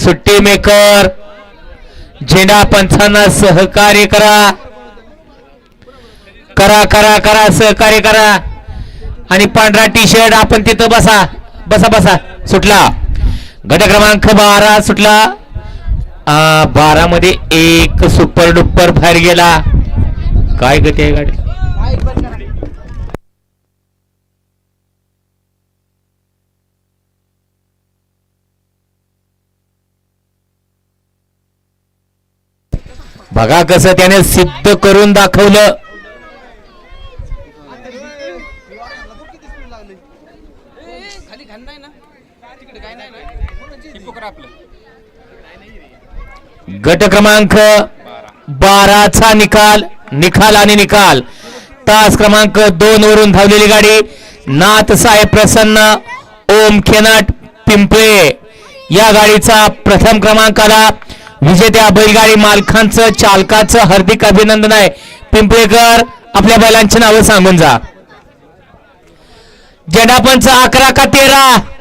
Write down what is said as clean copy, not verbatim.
सुट्टी मेकर झेंडा पंचांना सहकार्य करा करा करा करा सहकार्य करा आणि पांढरा टी शर्ट आपण तिथं बसा बसा बसा सुटला गट क्रमांक 12 सुटला 12 मध्ये एक सुपर डुपर बाहेर गेला काय गती आहे गाडी बघा कसं त्याने सिद्ध करून दाखवलं गट क्रमांक 12 चा निकाल आणि निकाल तास क्रमांक 2 वरून धावलेली गाडी नाथ साहेब प्रसन्न ओम खेनाट पिंपळे या गाडीचा प्रथम क्रमांक आला विजेत्या बैलगाडी मालकांचं चालकाचं हार्दिक अभिनंदन आहे पिंपळेकर आपल्या बैलांची नावं सांगून जा झेंडा पंच 11 का 13